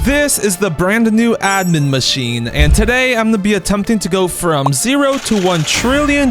This is the brand new admin machine, and today I'm gonna be attempting to go from 0 to $1 trillion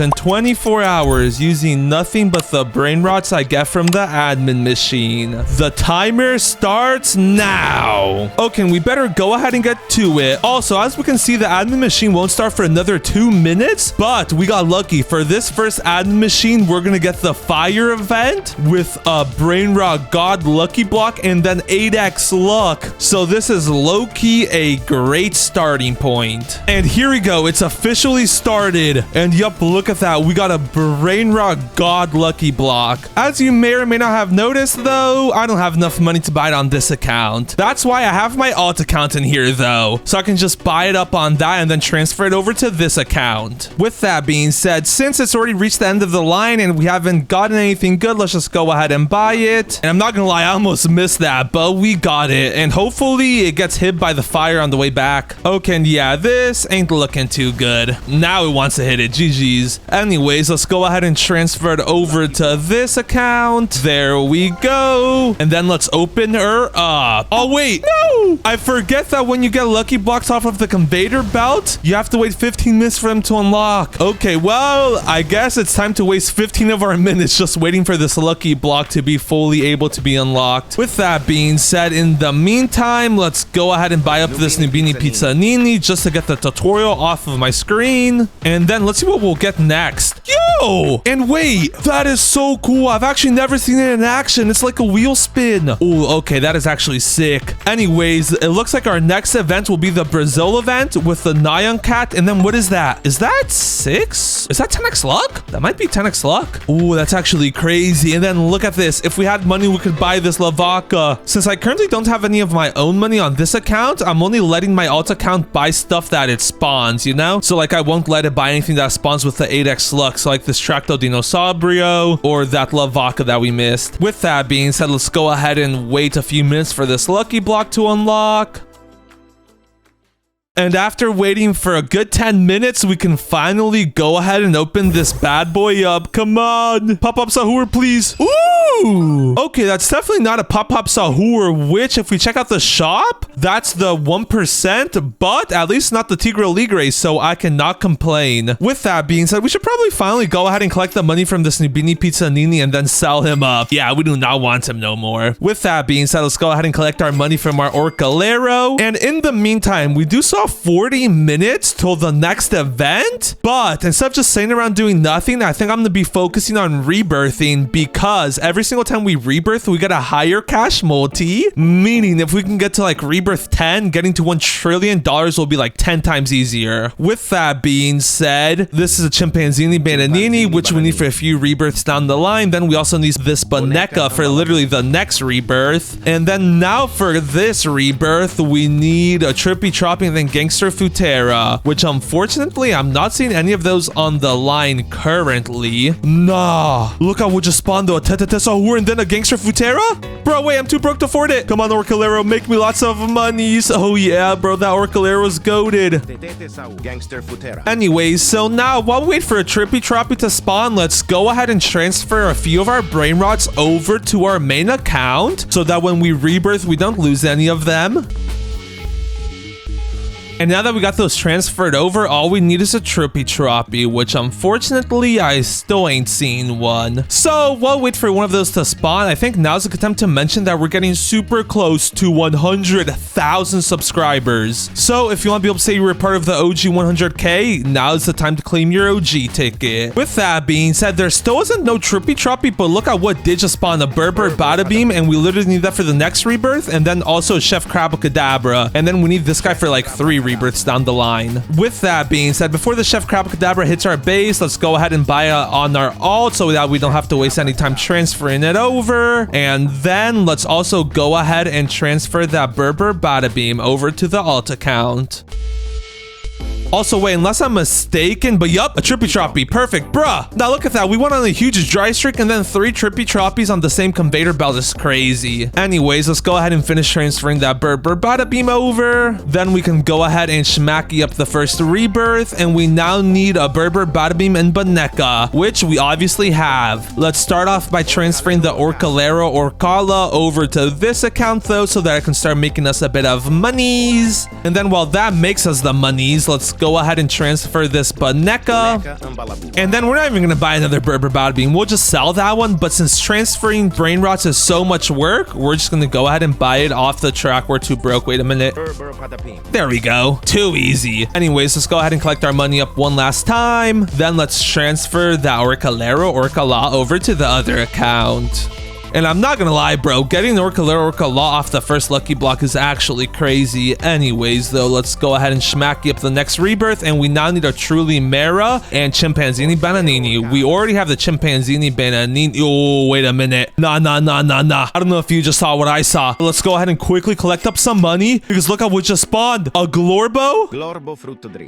in 24 hours using nothing but the brain rots I get from the admin machine. The timer starts now. Okay, we better go ahead and get to it. Also, as we can see, the admin machine won't start for another 2 minutes, but we got lucky. For this first admin machine, we're gonna get the fire event with a brain rot god lucky block and then 8x luck. So this is low-key a great starting point. And here we go. It's officially started. And yup, look at that. We got a brain rot god lucky block. As you may or may not have noticed, though, I don't have enough money to buy it on this account. That's why I have my alt account in here, though. So I can just buy it up on that and then transfer it over to this account. With that being said, since it's already reached the end of the line and we haven't gotten anything good, let's just go ahead and buy it. And I'm not gonna lie, I almost missed that, but we got it. And hopefully it gets hit by the fire on the way back. Okay, and yeah, this ain't looking too good. Now it wants to hit it. GG's. Anyways, let's go ahead and transfer it over to this account. There we go. And then let's open her up. Oh, wait. No! I forget that when you get lucky blocks off of the conveyor belt, you have to wait 15 minutes for them to unlock. Okay, well, I guess it's time to waste 15 of our minutes just waiting for this lucky block to be fully able to be unlocked. With that being said, in the meantime, let's go ahead and buy up this Nubini Pizza Nini just to get the tutorial off of my screen. And then let's see what we'll get next. Yo! And wait, that is so cool. I've actually never seen it in action. It's like a wheel spin. Oh, okay, that is actually sick. Anyways, it looks like our next event will be the Brazil event with the Nyan Cat. And then what is that? Is that 6? Is that 10x luck? That might be 10x luck. Oh, that's actually crazy. And then look at this. If we had money, we could buy this Lavaca. Since I currently don't have any of my own money on this account, I'm only letting my alt account buy stuff that it spawns, you know? So like I won't let it buy anything that spawns with the 8x luck. So like this Tracto Dinosaurio or that Lavaca that we missed. With that being said, let's go ahead and wait a few minutes for this lucky block to unlock. And after waiting for a good 10 minutes, we can finally go ahead and open this bad boy up. Come on. Pop-up Sahur, please. Ooh. Okay, that's definitely not a pop-up Sahur, which if we check out the shop, that's the 1%, but at least not the Tigre Ligre, so I cannot complain. With that being said, we should probably finally go ahead and collect the money from this Nubini Pizza Nini and then sell him up. Yeah, we do not want him no more. With that being said, let's go ahead and collect our money from our Orcalero. And in the meantime, we do still have 40 minutes till the next event, but instead of just sitting around doing nothing, I think I'm gonna be focusing on rebirthing, because every single time we rebirth, we get a higher cash multi, meaning if we can get to like rebirth 10, getting to $1 trillion will be like 10 times easier. With that being said, this is a Chimpanzini Bananini, which we need for a few rebirths down the line. Then we also need this Boneca for literally the next rebirth. And then now for this rebirth, we need a Trippy Troppy and then Gangster Futera, which unfortunately I'm not seeing any of those on the line currently. Nah, look, I would just spawn though a Tete Sahur and then a Gangster Futera? Bro, wait, I'm too broke to afford it. Come on, Orcalero, make me lots of monies. Oh yeah, bro, that Orcalero is goated. Anyways, so now while we wait for a Trippy Troppy to spawn, let's go ahead and transfer a few of our brain rots over to our main account so that when we rebirth, we don't lose any of them. And now that we got those transferred over, all we need is a Trippy Troppy, which unfortunately I still ain't seen one. So while we wait for one of those to spawn, I think now's a good time to mention that we're getting super close to 100,000 subscribers. So if you want to be able to say you were part of the OG 100K, now's the time to claim your OG ticket. With that being said, there still isn't no Trippy Troppy, but look at what did just spawn, a Berber Bada Beam, and we literally need that for the next rebirth, and then also Chef Crabacadabra, and then we need this guy for like 3 rebirths down the line. With that being said, before the Chef Crabacadabra hits our base, let's go ahead and buy it on our alt so that we don't have to waste any time transferring it over. And then let's also go ahead and transfer that Berber Bada Beam over to the alt account. Also, wait, unless I'm mistaken, but yup, a trippy troppy. Perfect, bruh. Now look at that. We went on a huge dry streak and then 3 trippy troppies on the same conveyor belt is crazy. Anyways, let's go ahead and finish transferring that bada beam over. Then we can go ahead and schmacky up the first rebirth, and we now need a bada beam and Baneka, which we obviously have. Let's start off by transferring the Orcalero Orcala over to this account though, so that I can start making us a bit of monies. And then while that makes us the monies, let's go ahead and transfer this Baneka. And then we're not even gonna buy another bada beam. We'll just sell that one, but since transferring brain rots is so much work, we're just gonna go ahead and buy it off the track. We're too broke. Wait a minute. There we go. Too easy. Anyways, let's go ahead and collect our money up one last time. Then let's transfer that Orcalero Orcala over to the other account. And I'm not gonna lie, bro, getting the Orcalero Orcala off the first lucky block is actually crazy. Anyways, though, let's go ahead and schmacky up the next rebirth, and we now need a Truly Mera and Chimpanzini Bananini. We already have the Chimpanzini Bananini. Oh, wait a minute. Nah. I don't know if you just saw what I saw. Let's go ahead and quickly collect up some money, because look at what just spawned. A Glorbo,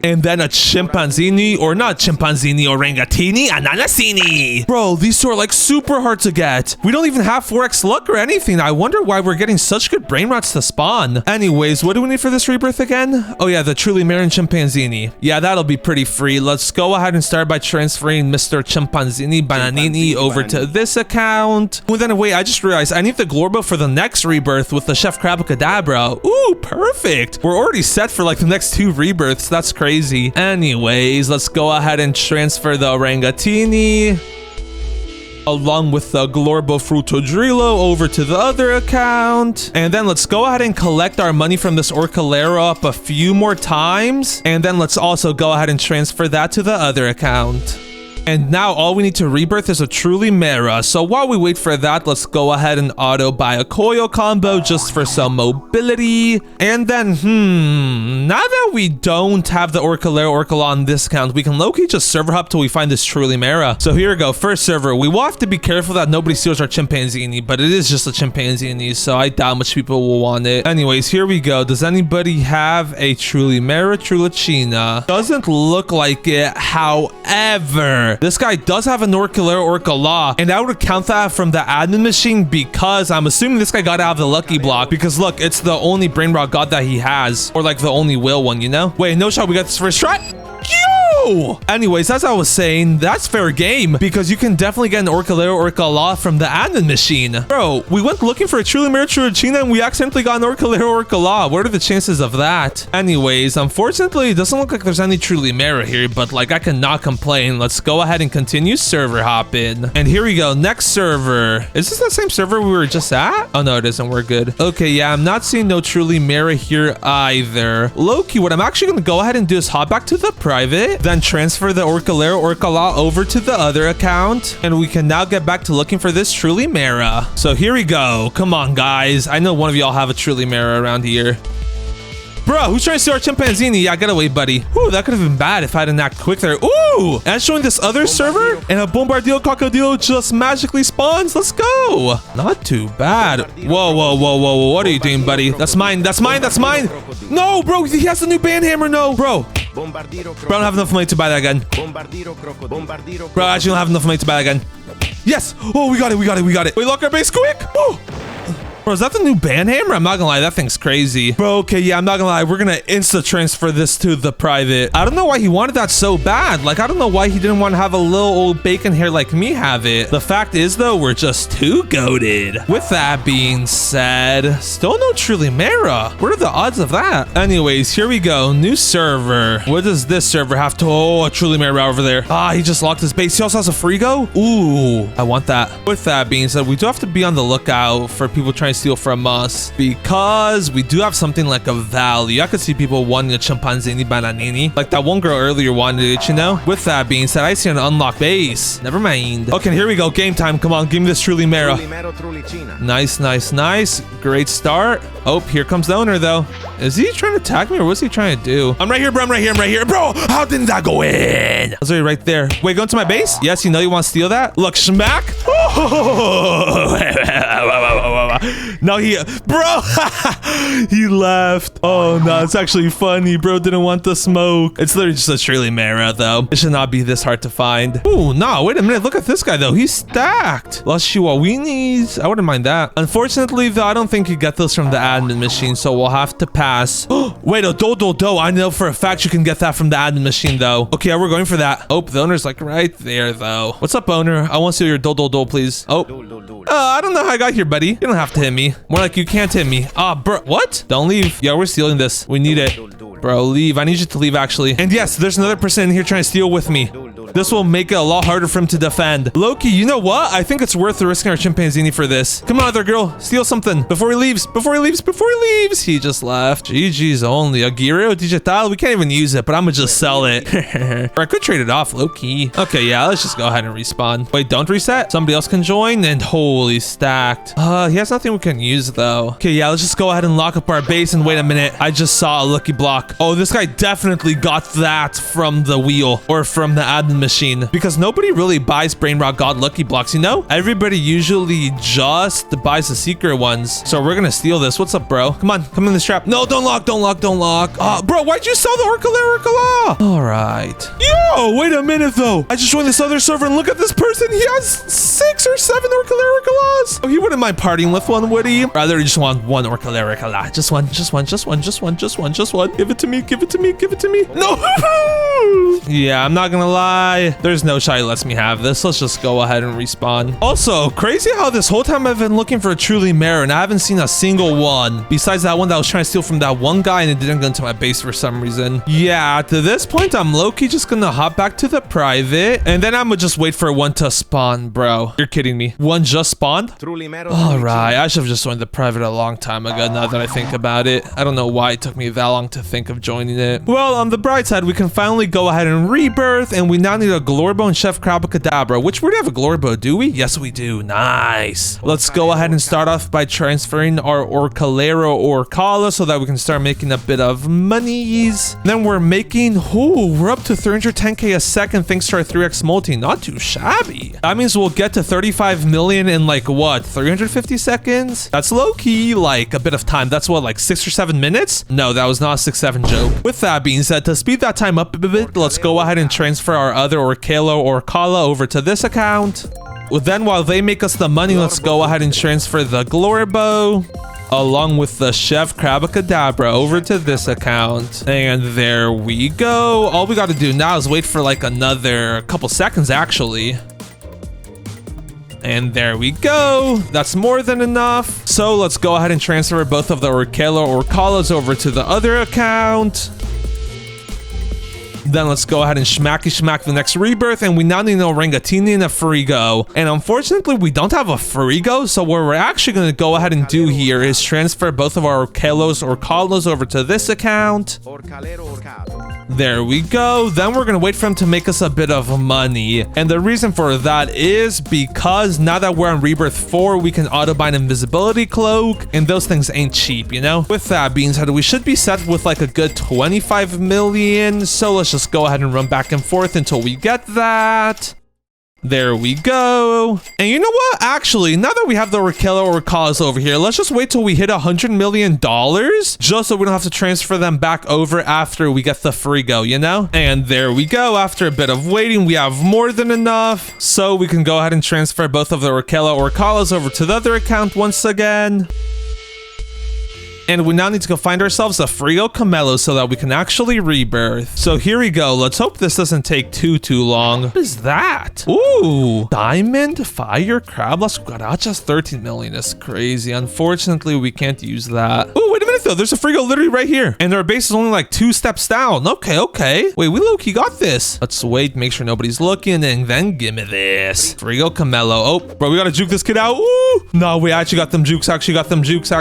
and then a Chimpanzini, or not Chimpanzini, Orangatini, Ananasini. Bro, these two are like super hard to get. We don't even have 4x luck or anything. I wonder why we're getting such good brain rots to spawn. Anyways, what do we need for this rebirth again? Oh yeah, the Truly Mera and Chimpanzini. Yeah, that'll be pretty free. Let's go ahead and start by transferring Mr. Chimpanzini Bananini over to this account. Well, then wait, I just realized I need the Glorbo for the next rebirth with the Chef Crabacadabra. Ooh, perfect. We're already set for like the next 2 rebirths. That's crazy. Anyways, let's go ahead and transfer the Orangatini along with the Glorbo Frutodrillo over to the other account. And then let's go ahead and collect our money from this Orcalero up a few more times. And then let's also go ahead and transfer that to the other account. And now all we need to rebirth is a Truly Mera. So while we wait for that, let's go ahead and auto buy a Koyo combo just for some mobility. And then, now that we don't have the Orcalero Orcala on this account, we can low-key just server hop till we find this Truly Mera. So here we go, first server. We will have to be careful that nobody steals our Chimpanzini, but it is just a Chimpanzini, so I doubt much people will want it. Anyways, here we go. Does anybody have a Truly Mera Trulicina? Doesn't look like it, however, this guy does have an Orcalero Orcala, and I would count that from the admin machine because I'm assuming this guy got out of the lucky block, because look, it's the only brain rot god that he has, or like the only will one, you know? Wait, no shot, we got this first try. Anyways, as I was saying, that's fair game because you can definitely get an Orcalero Orcala from the admin machine. Bro, we went looking for a Truly Mera Trulicina and we accidentally got an Orcalero Orcala. What are the chances of that? Anyways, unfortunately, it doesn't look like there's any Truly Mera here, but like I cannot complain. Let's go ahead and continue server hopping. And here we go, next server. Is this the same server we were just at? Oh no, it isn't. We're good. Okay, yeah, I'm not seeing no Truly Mera here either. Low-key, what I'm actually gonna go ahead and do is hop back to the private, then transfer the Orcalero Orcala over to the other account, and we can now get back to looking for this Truly Mera. So here we go. Come on, guys. I know one of y'all have a Truly Mera around here. Bro, who's trying to steal our Chimpanzini? Yeah, get away, buddy. Ooh, that could have been bad if I didn't act quick there. Ooh, and showing this other server, and a Bombardillo Crocodile just magically spawns. Let's go. Not too bad. Whoa. What are you doing, buddy? That's mine. No, bro, he has a new band hammer. No, bro. Bro, I don't have enough money to buy that gun. Bro, I actually don't have enough money to buy that gun. Yes. Oh, we got it. Wait, lock our base quick. Oh. Bro, is that the new band hammer? I'm not gonna lie, that thing's crazy. Bro, okay, yeah, I'm not gonna lie. We're gonna insta-transfer this to the private. I don't know why he wanted that so bad. Like, I don't know why he didn't want to have a little old bacon hair like me have it. The fact is, though, we're just too goated. With that being said, still no Truly Mera. What are the odds of that? Anyways, here we go. New server. What does this server have to... Oh, a Truly Mera over there. Ah, he just locked his base. He also has a Frigo? Ooh, I want that. With that being said, we do have to be on the lookout for people trying to steal from us because we do have something like a value. I could see people wanting a Chimpanzini Bananini. Like that one girl earlier wanted it, you know? With that being said, I see an unlocked base. Never mind. Okay, here we go. Game time. Come on, give me this Truly Mera. Nice. Great start. Oh, here comes the owner, though. Is he trying to attack me or what's he trying to do? I'm right here, bro. I'm right here. Bro, how didn't that go in? I was already right there. Wait, go into my base? Yes, you know you want to steal that? Look, smack. No, bro, he left. Oh, no, it's actually funny. Bro didn't want the smoke. It's literally just a Trillium Era, though. It should not be this hard to find. Ooh, no, wait a minute. Look at this guy, though. He's stacked. Los Chihuahuinis. I wouldn't mind that. Unfortunately, though, I don't think you get those from the admin machine, so we'll have to pass. Wait, a do. I know for a fact you can get that from the admin machine, though. Okay, yeah, we're going for that. Oh, the owner's like right there, though. What's up, owner? I want to see your do, please. Oh, I don't know how I got here, buddy. You don't have to hit me. More like you can't hit me. Bro, what? Don't leave. Yeah, we're stealing this. We need it. Bro, leave. I need you to leave, actually. And yes, there's another person in here trying to steal with me. This will make it a lot harder for him to defend. Loki, you know what? I think it's worth risking our chimpanzee for this. Come on, other girl. Steal something before he leaves. He just left. GG's only. A Giro Digital? We can't even use it, but I'm gonna just sell it. Or I could trade it off, Loki. Okay, yeah, let's just go ahead and respawn. Wait, don't reset. Somebody else can join, and holy, stacked. He has nothing we can use, though. Okay, yeah, let's just go ahead and lock up our base, and wait a minute. I just saw a lucky block. Oh, this guy definitely got that from the wheel or from the admin machine, because nobody really buys Brain Rot God lucky blocks, you know? Everybody usually just buys the secret ones. So we're gonna steal this. What's up, bro? Come on, come in this trap. No, don't lock. Bro, why'd you sell the Orcala? All right. Yo, wait a minute, though. I just joined this other server, and look at this person. He has 6 or 7 Orcala. Oh, he wouldn't mind partying with one, would he? Rather, he just want one Orcala. Just one. Give it to me. No. Yeah, I'm not gonna lie. There's no shot he lets me have this. Let's just go ahead and respawn. Also, crazy how this whole time I've been looking for a truly mirror and I haven't seen a single one. Besides that one that I was trying to steal from that one guy and it didn't go into my base for some reason. Yeah, to this point, I'm low-key just gonna hop back to the private and then I'm gonna just wait for one to spawn, bro. You're kidding me. One just spawned? All right, I should have just joined the private a long time ago now that I think about it. I don't know why it took me that long to think of joining it. Well, on the bright side, we can finally go ahead and rebirth, and we now need a Glorbo and Chef Crabacadabra, which we already have a Glorbo, do we? Yes, we do. Nice. Let's go ahead and start off by transferring our Orcalero Orcala so that we can start making a bit of monies. Then we're making, we're up to 310k a second thanks to our 3x multi. Not too shabby. That means we'll get to 35 million in like what, 350 seconds? That's low-key like a bit of time. That's what, like 6 or 7 minutes? No, that was not a 6-7 joke. With that being said, to speed that time up a bit, let's go ahead and transfer our other Orcalo Orcala over to this account. Well, then while they make us the money, let's go ahead and transfer the Glorbo along with the Chef Crabacadabra over to this account. And there we go. All we got to do now is wait for like another couple seconds, actually. And there we go. That's more than enough. So let's go ahead and transfer both of the Orcalo Orcalas over to the other account. Then let's go ahead and smack the next rebirth, and we now need an Orangatini and a Frigo. And unfortunately, we don't have a Frigo, so what we're actually going to go ahead and do here is transfer both of our Orcalos Orcalas over to this account. There we go. Then we're going to wait for him to make us a bit of money. And the reason for that is because now that we're on Rebirth 4, we can auto-buy an invisibility cloak, and those things ain't cheap, you know? With that being said, we should be set with like a good 25 million. So let's just go ahead and run back and forth until we get that. There we go. And you know what? Actually, now that we have the Orcala Orcalas over here, let's just wait till we hit $100 million just so we don't have to transfer them back over after we get the Frigo, you know? And there we go. After a bit of waiting, we have more than enough. So we can go ahead and transfer both of the Orcala Orcalas over to the other account once again. And we now need to go find ourselves a Frigo Camelo so that we can actually rebirth. So here we go. Let's hope this doesn't take too long. What is that? Ooh, Diamond Fire Crab Las Cucarachas 13 million is crazy. Unfortunately, we can't use that. Ooh, wait a minute though. There's a Frigo literally right here. And our base is only like 2 steps down. Okay. Wait, we low-key got this. Let's wait, make sure nobody's looking, and then give me this. Frigo Camelo. Oh, bro, we gotta juke this kid out. Ooh. No, we actually got them jukes. Actually got them jukes.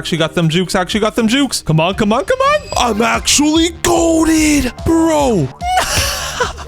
Come on. I'm actually goated, bro.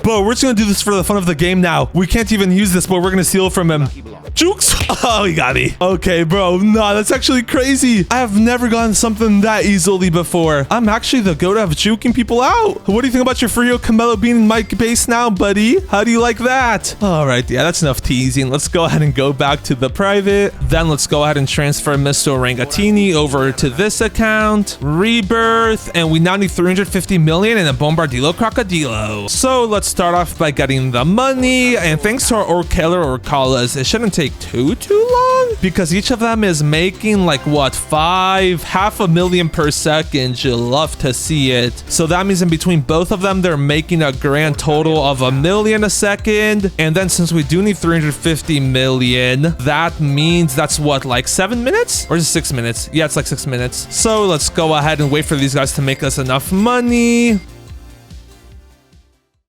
But we're just gonna do this for the fun of the game now. We can't even use this, but we're gonna steal from him. Jukes. Oh, he got me. Okay, bro. Nah, that's actually crazy. I have never gotten something that easily before. I'm actually the goat of juking people out. What do you think about your Frio Camelo being in my base now, buddy? How do you like that? All right, yeah, that's enough teasing. Let's go ahead and go back to the private. Then let's go ahead and transfer Mr. Orangatini over to this account. Rebirth. And we now need 350 million and a Bombardilo Crocodilo. So let's start off by getting the money. And thanks to our Orkeller Orcalas, it shouldn't take too long because each of them is making like what, half a million per second. You'll love to see it. So that means in between both of them, they're making a grand total of 1 million a second. And then since we do need 350 million, that means that's what, like 7 minutes? Or is it 6 minutes? Yeah, it's like 6 minutes. So let's go ahead and wait for these guys to make us enough money.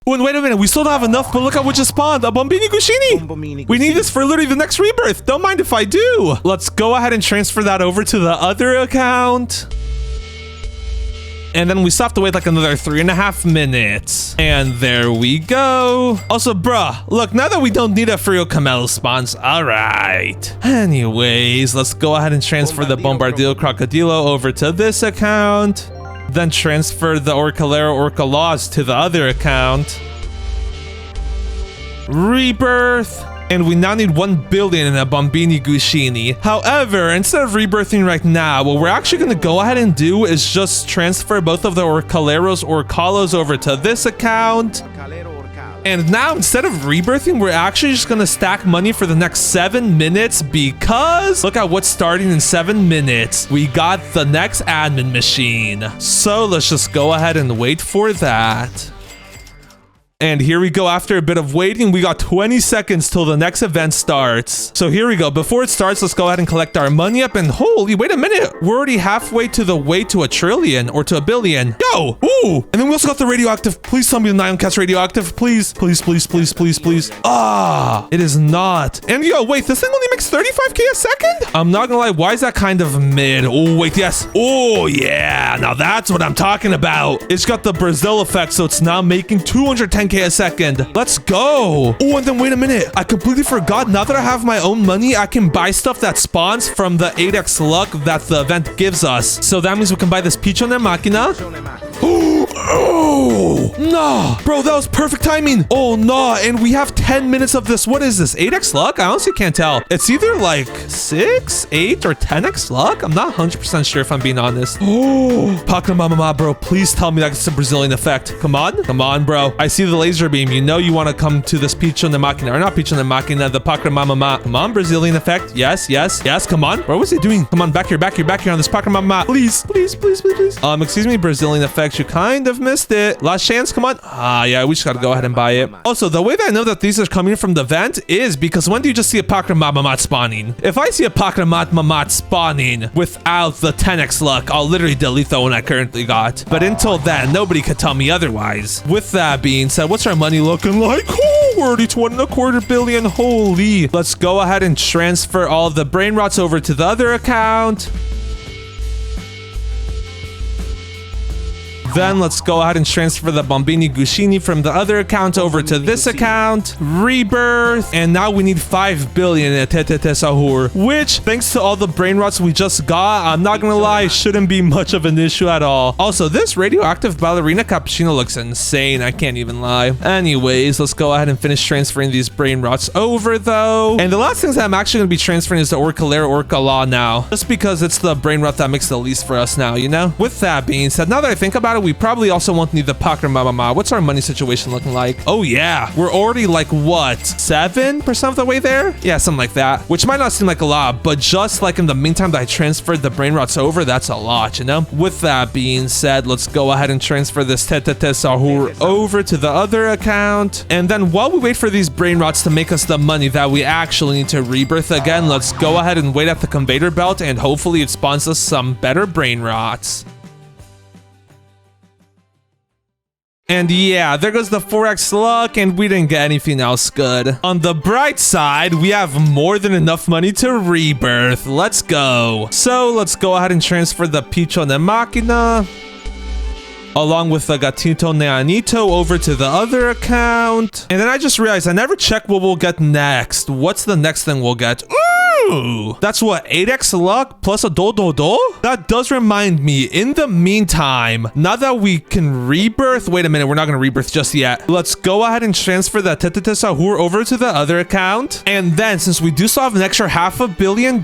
Oh, and wait a minute, we still don't have enough, but look at what just spawned, a Bombini Gushini. We need this for literally the next rebirth. Don't mind if I do. Let's go ahead and transfer that over to the other account. And then we still have to wait like another 3.5 minutes. And there we go. Also, bruh, look, now that we don't need a Frio Camelo spawns, all right. Anyways, let's go ahead and transfer the Bombardilo Crocodilo over to this account. Then transfer the Orcalero Orcalas to the other account. Rebirth. And we now need 1 billion in a Bombini Gushini. However, instead of rebirthing right now, what we're actually going to go ahead and do is just transfer both of the Orcaleros Orcalos over to this account. And now, instead of rebirthing, we're actually just going to stack money for the next 7 minutes because look at what's starting in 7 minutes. We got the next admin machine. So let's just go ahead and wait for that. And here we go. After a bit of waiting, we got 20 seconds till the next event starts. So here we go. Before it starts, let's go ahead and collect our money up. And holy, wait a minute. We're already halfway to the way to 1 trillion or to 1 billion. Yo, ooh. And then we also got the radioactive. Please tell me the Nion Cat's radioactive. Please, please, please, please, please, please. Ah, it is not. And yo, wait, this thing only makes 35k a second? I'm not gonna lie. Why is that kind of mid? Oh, wait, yes. Oh, yeah. Now that's what I'm talking about. It's got the Brazil effect, so it's now making 210k a second. Let's go. Oh, and then wait a minute. I completely forgot. Now that I have my own money, I can buy stuff that spawns from the 8x luck that the event gives us. So that means we can buy this Picho na Máquina. Oh, no. Bro, that was perfect timing. Oh, no. And we have 10 minutes of this. What is this? 8x luck? I honestly can't tell. It's either like 6, 8, or 10x luck. I'm not 100% sure if I'm being honest. Oh, Pakra Mama, bro. Please tell me that it's a Brazilian effect. Come on. Come on, bro. I see the laser beam. You know you want to come to this Picho na Máquina. Or not Picho na Máquina, the Pakra Mama. Come on, Brazilian effect. Yes, yes, yes. Come on. What was he doing? Come on, back here on this Pakra Mama. Please, please, please, please, please. Excuse me, Brazilian effect. You kind of missed it. Last chance. Come on. Ah, yeah, we just gotta go ahead and buy it. Also, the way that I know that these are coming from the vent is because when do you just see a Pakra Mama spawning? If I see a Pakra Mama spawning without the 10x luck, I'll literally delete the one I currently got. But until then, nobody could tell me otherwise. With that being said, what's our money looking like? Oh, we're already 1.25 billion. Holy. Let's go ahead and transfer all of the brain rots over to the other account. Then let's go ahead and transfer the Bombini Gushini from the other account over to this account. Rebirth. And now we need 5 billion at Tete Sahur, which, thanks to all the brain rots we just got, I'm not gonna lie, shouldn't be much of an issue at all. Also, this radioactive ballerina cappuccino looks insane. I can't even lie. Anyways, let's go ahead and finish transferring these brain rots over, though. And the last things that I'm actually gonna be transferring is the Orcalero Orcala now, just because it's the brain rot that makes the least for us now, you know? With that being said, now that I think about it, we probably also won't need the Pakra Mama. What's our money situation looking like? Oh, yeah. We're already like, what, 7% of the way there? Yeah, something like that. Which might not seem like a lot, but just like in the meantime that I transferred the brain rots over, that's a lot, you know? With that being said, let's go ahead and transfer this Tete Sahur over to the other account. And then while we wait for these brain rots to make us the money that we actually need to rebirth again, let's go ahead and wait at the conveyor belt and hopefully it spawns us some better brain rots. And yeah, there goes the 4x luck, and we didn't get anything else good. On the bright side, we have more than enough money to rebirth. Let's go. So let's go ahead and transfer the Picho na Máquina. along with the Gatito Neanito over to the other account. And then I just realized I never checked what we'll get next. What's the next thing we'll get? Ooh, that's what, 8x luck plus a do. That does remind me, in the meantime, now that we can rebirth, wait a minute, we're not gonna rebirth just yet. Let's go ahead and transfer that Tete Sahur over to the other account. And then, since we do still have an extra $500 million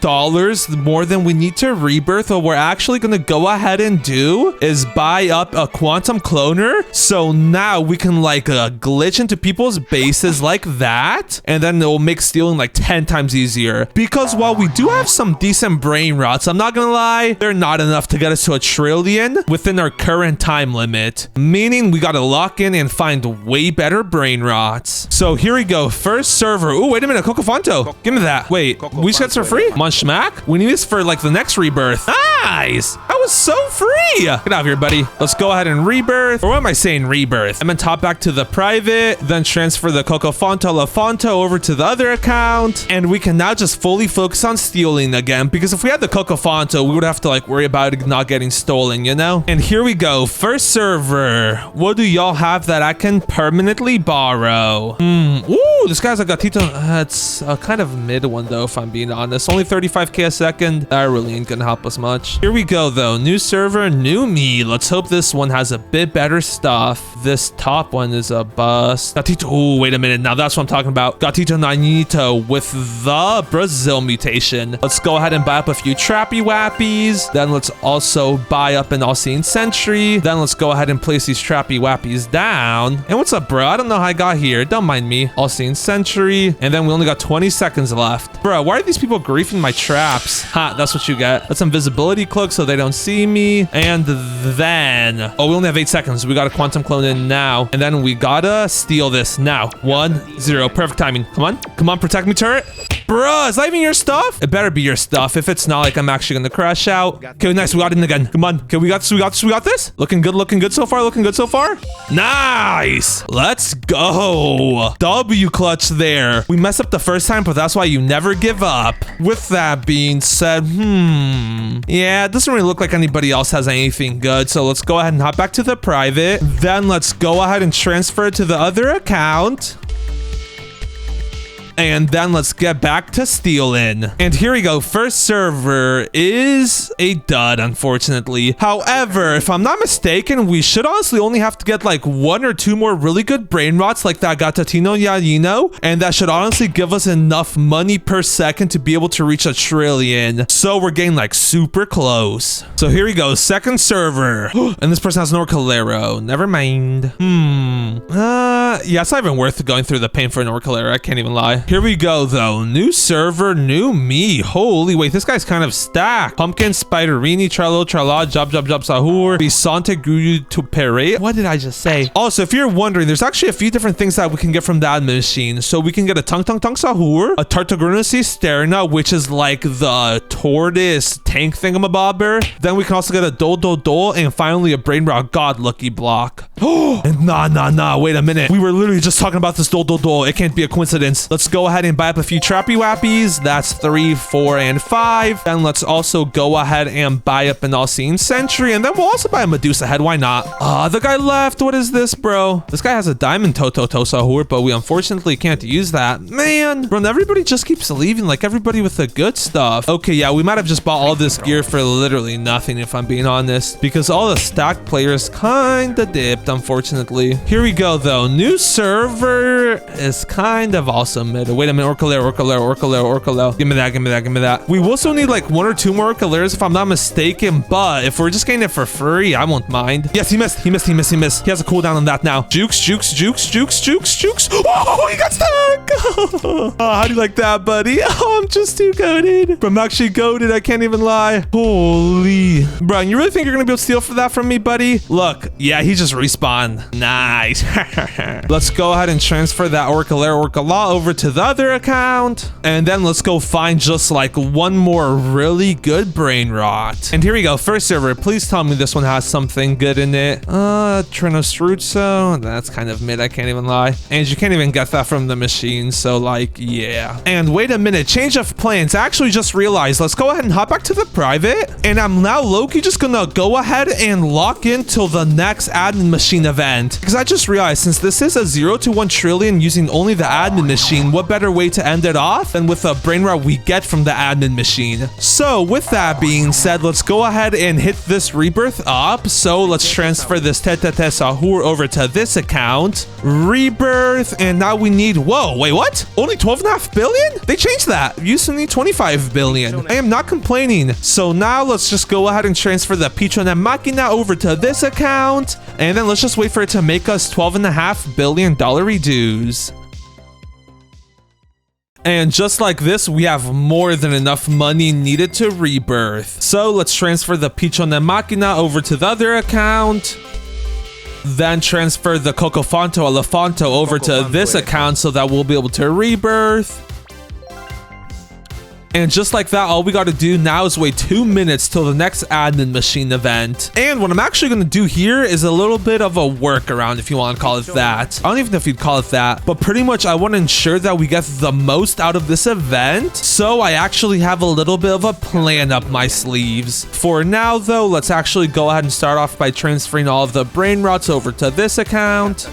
more than we need to rebirth, what we're actually gonna go ahead and do is buy up a quantum cloner. So now we can like glitch into people's bases like that. And then it'll make stealing like 10 times easier. Because while we do have some decent brain rots, I'm not gonna lie, they're not enough to get us to 1 trillion within our current time limit. Meaning we gotta lock in and find way better brain rots. So here we go. First server. Oh, wait a minute. Cocofanto. Give me that. Wait, we just got this for free? Come on, schmack. We need this for like the next rebirth. Nice. That was so free. Get out of here, buddy. Let's go ahead and rebirth. Or what am I saying rebirth? I'm gonna top back to the private, then transfer the Cocofanto Lafonto over to the other account. And we can now just fully focus on stealing again. Because if we had the Cocofanto, we would have to like worry about it not getting stolen, you know? And here we go. First server. What do y'all have that I can permanently borrow? Ooh, this guy's a Gatito. It's a kind of mid one though, if I'm being honest. Only 35k a second. That really ain't gonna help us much. Here we go though. New server, new me. Let's hope this one has a bit better stuff. This top one is a bust. Gatito. Oh, wait a minute. Now that's what I'm talking about. Gatito Nanito with the Brazil mutation. Let's go ahead and buy up a few Trappy Wappies. Then let's also buy up an All-Seeing Sentry. Then let's go ahead and place these Trappy Wappies down. And what's up, bro? I don't know how I got here. Don't mind me. All-Seeing Sentry. And then we only got 20 seconds left. Bro, why are these people griefing my traps? Ha, that's what you get. That's some visibility cloak so they don't see me. And then... oh, we only have 8 seconds. We got a quantum clone in now. And then we gotta steal this now. 1, 0. Perfect timing. Come on. Come on, protect me, turret. Bruh, is that even your stuff? It better be your stuff. If it's not, like, I'm actually gonna crash out. Okay, nice. We got it again. Come on. Okay, we got this. We got this. We got this. Looking good so far. Looking good so far. Nice. Let's go. W clutch there. We messed up the first time, but that's why you never give up. With that being said, yeah, it doesn't really look like anybody else has anything good. So let's go ahead and hop back to the private. Then let's go ahead and transfer it to the other account. And then let's get back to stealing. And here we go. First server is a dud, unfortunately. However, if I'm not mistaken, we should honestly only have to get like 1 or 2 more really good brain rots like that Gatatino Yayino. And that should honestly give us enough money per second to be able to reach 1 trillion. So we're getting like super close. So here we go. Second server. And this person has no Orcalero. Never mind. Yeah, it's not even worth going through the pain for an Orcalero. I can't even lie. Here we go, though. New server, new me. Holy, wait, this guy's kind of stacked. Pumpkin, Spiderini, Trello, Trala, Job, Sahur, Bisante, Guru, Tupere. What did I just say? Also, if you're wondering, there's actually a few different things that we can get from the admin machine. So we can get a Tung Sahur, a Tartagrunasi Sterna, which is like the tortoise tank thingamabobber. Then we can also get a Dol, and finally a Brain Rot God Lucky Block. And nah, wait a minute. We were literally just talking about this Dol. It can't be a coincidence. Let's go ahead and buy up a few Trappy Wappies. That's 3, 4, and 5. Then let's also go ahead and buy up an All-Seeing Sentry. And then we'll also buy a Medusa Head. Why not? The guy left. What is this, bro? This guy has a Diamond Toto Sahur, but we unfortunately can't use that. Man, bro, everybody just keeps leaving, like everybody with the good stuff. Okay, yeah, we might have just bought all this gear for literally nothing, if I'm being honest, because all the stacked players kinda dipped, unfortunately. Here we go, though. New server is kind of also mid. Wait a minute, Orcalero. Give me that. We will still need like 1 or 2 more Orcaleros if I'm not mistaken, but if we're just getting it for free, I won't mind. Yes, he missed. He has a cooldown on that now. Jukes. Oh, he got stuck. Oh, how do you like that, buddy? Oh, I'm just too goated. I'm actually goated. I can't even lie. Holy. Bro, you really think you're gonna be able to steal for that from me, buddy? Look, yeah, he just respawned spawn. Nice. Let's go ahead and transfer that Orcalaw over to the other account. And then let's go find just like one more really good brain rot. And here we go. First server, please tell me this one has something good in it. Trinostruzzo. That's kind of mid, I can't even lie. And you can't even get that from the machine. So like, yeah. And wait a minute, change of plans. I actually just realized, let's go ahead and hop back to the private. And I'm now low-key just gonna go ahead and lock in till the next admin machine event. Because I just realized, since this is a 0 to 1 trillion using only the admin machine, what better way to end it off than with a brain rot we get from the admin machine. So with that being said, let's go ahead and hit this rebirth up. So let's transfer this Tete Sahur over to this account. Rebirth, and now we need, whoa, wait, what? Only 12.5 billion? They changed that. You used to need 25 billion. I am not complaining. So now let's just go ahead and transfer the Pichona Machina over to this account. And then let's just wait for it to make us $12.5 billion dues. And just like this, we have more than enough money needed to rebirth. So let's transfer the Pichona Machina over to the other account. Then transfer the Cocofonto Elefanto over to this account so that we'll be able to rebirth. And just like that, all we got to do now is wait 2 minutes till the next admin machine event. And what I'm actually going to do here is a little bit of a workaround, if you want to call it that. I don't even know if you'd call it that, but pretty much I want to ensure that we get the most out of this event. So I actually have a little bit of a plan up my sleeves. For now, though, let's actually go ahead and start off by transferring all of the brain rots over to this account.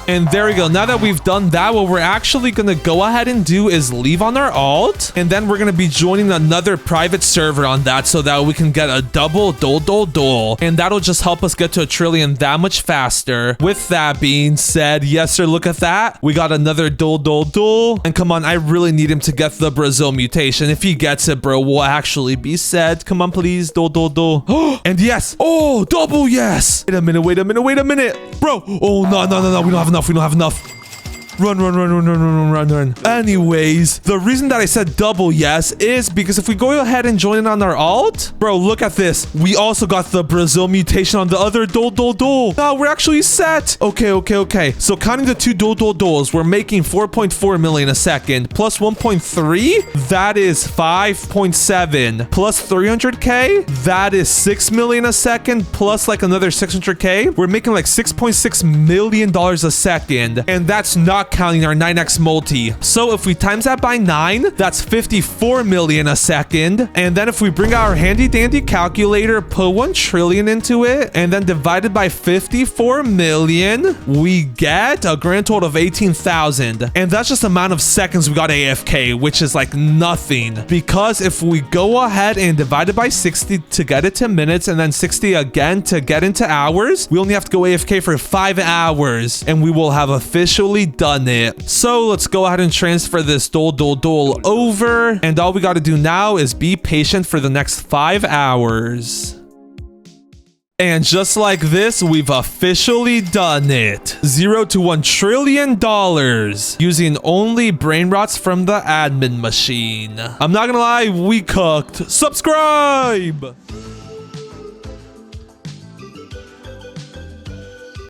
And there we go. Now that we've done that, what we're actually going to go ahead and do is leave on our alt. And then we're going to be joining another private server on that so that we can get a double dole. And that'll just help us get to 1 trillion that much faster. With that being said, yes, sir, look at that. We got another dole. And come on, I really need him to get the Brazil mutation. If he gets it, bro, we'll actually be set. Come on, please. Dole. And yes. Oh, double yes. Wait a minute. Bro. Oh, no. We don't have enough. Run. Anyways, the reason that I said double yes is because if we go ahead and join it on our alt, bro, look at this. We also got the Brazil mutation on the other dole. Now we're actually set. Okay. So counting the two doles, we're making 4.4 million a second plus 1.3. That is 5.7 plus 300k. That is 6 million a second plus like another 600k. We're making like $6.6 million a second. And that's not counting our 9x multi. So if we times that by 9, that's 54 million a second. And then if we bring out our handy dandy calculator, put 1 trillion into it, and then divided by 54 million, we get a grand total of 18,000. And that's just the amount of seconds we got AFK, which is like nothing. Because if we go ahead and divide it by 60 to get it to minutes, and then 60 again to get into hours, we only have to go AFK for 5 hours, and we will have officially done it. So let's go ahead and transfer this dole over, and all we got to do now is be patient for the next 5 hours. And just like this, we've officially done it. 0 to $1 trillion using only brain rots from the admin machine. I'm not gonna lie, we cooked. Subscribe!